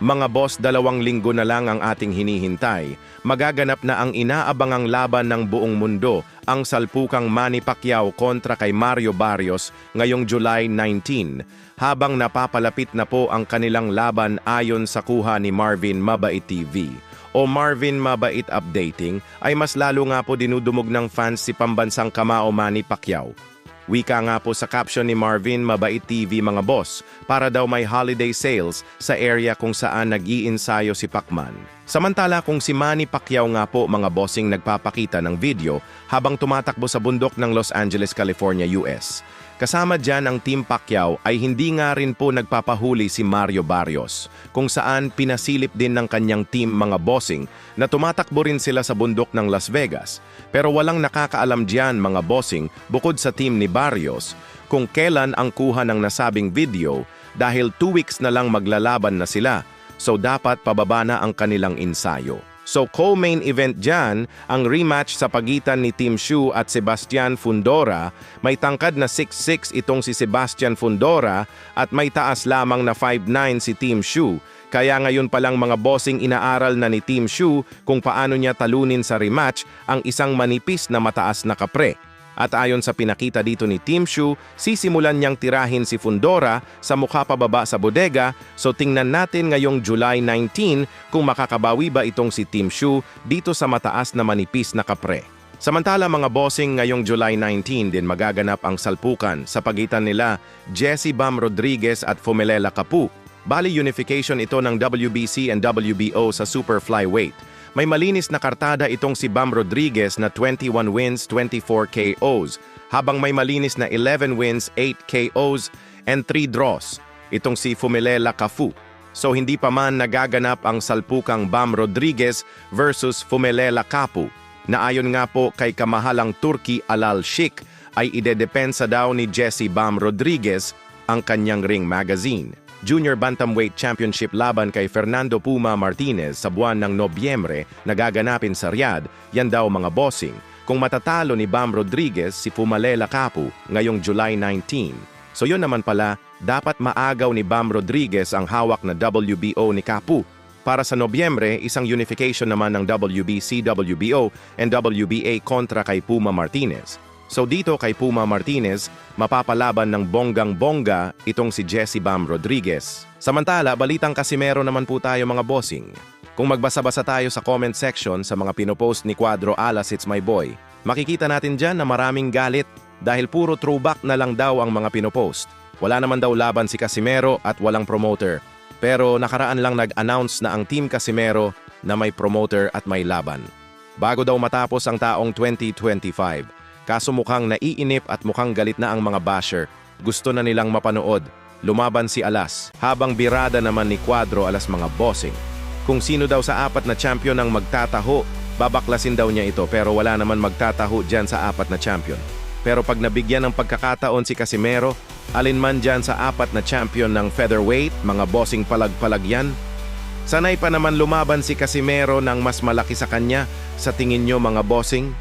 Mga boss, 2 linggo na lang ang ating hinihintay. Magaganap na ang inaabangang laban ng buong mundo, ang salpukang Manny Pacquiao kontra kay Mario Barrios ngayong July 19. Habang napapalapit na po ang kanilang laban ayon sa kuha ni Marvin Mabait TV. O Marvin Mabait Updating ay mas lalo nga po dinudumog ng fans si pambansang kamao Manny Pacquiao. Wika nga po sa caption ni Marvin Mabait TV mga boss, para daw may holiday sales sa area kung saan nag-iinsayo si Pacman. Samantala kung si Manny Pacquiao nga po mga bossing nagpapakita ng video habang tumatakbo sa bundok ng Los Angeles, California, US. Kasama dyan ang Team Pacquiao ay hindi nga rin po nagpapahuli si Mario Barrios, kung saan pinasilip din ng kanyang team mga bossing na tumatakbo rin sila sa bundok ng Las Vegas. Pero walang nakakaalam dyan mga bossing bukod sa team ni Barrios kung kailan ang kuha ng nasabing video dahil 2 weeks na lang maglalaban na sila, so dapat pababa na ang kanilang ensayo. So co-main event dyan, ang rematch sa pagitan ni Team Shu at Sebastian Fundora. May tangkad na 6'6" itong si Sebastian Fundora at may taas lamang na 5'9" si Team Shu. Kaya ngayon palang mga bossing inaaral na ni Team Shu kung paano niya talunin sa rematch ang isang manipis na mataas na kapre. At ayon sa pinakita dito ni Team Shu, sisimulan niyang tirahin si Fundora sa mukha pababa sa bodega, so tingnan natin ngayong July 19 kung makakabawi ba itong si Team Shu dito sa mataas na manipis na kapre. Samantala mga bossing ngayong July 19 din magaganap ang salpukan sa pagitan nila Jessie Bam Rodriguez at Fumilela Kapu. Bali unification ito ng WBC and WBO sa super flyweight. May malinis na kartada itong si Bam Rodriguez na 21 wins, 24 KOs, habang may malinis na 11 wins, 8 KOs, and 3 draws, itong si Fumilela Kafu. So hindi pa man nagaganap ang salpukang Bam Rodriguez versus Fumilela Kapu, na ayon nga po kay kamahalang Turki Alal Sheikh ay idedepensa daw ni Jessie Bam Rodriguez ang kanyang ring magazine. Junior Bantamweight Championship laban kay Fernando Puma Martinez sa buwan ng Nobyembre na gaganapin sa Riyadh, yan daw mga bossing. Kung matatalo ni Bam Rodriguez si Fumilela Kapu ngayong July 19. So yun naman pala, dapat maagaw ni Bam Rodriguez ang hawak na WBO ni Kapu. Para sa Nobyembre, isang unification naman ng WBC, WBO, and WBA kontra kay Puma Martinez. So dito kay Puma Martinez, mapapalaban ng bonggang-bongga itong si Jessie Bam Rodriguez. Samantala, balitang Casimero naman po tayo mga bossing. Kung magbasa-basa tayo sa comment section sa mga pinopost ni Cuadro Alas It's My Boy, makikita natin dyan na maraming galit dahil puro throwback na lang daw ang mga pinopost. Wala naman daw laban si Casimero at walang promoter. Pero nakaraan lang nag-announce na ang Team Casimero na may promoter at may laban. Bago daw matapos ang taong 2025. Kaso mukhang naiinip at mukhang galit na ang mga basher. Gusto na nilang mapanood. Lumaban si Alas. Habang birada naman ni Cuadro Alas mga bossing. Kung sino daw sa 4 na champion ang magtataho, babaklasin daw niya ito pero wala naman magtataho dyan sa 4 na champion. Pero pag nabigyan ng pagkakataon si Casimero, alinman dyan sa 4 na champion ng featherweight, mga bossing palag-palag yan. Sanay pa naman lumaban si Casimero ng mas malaki sa kanya, sa tingin nyo mga bossing?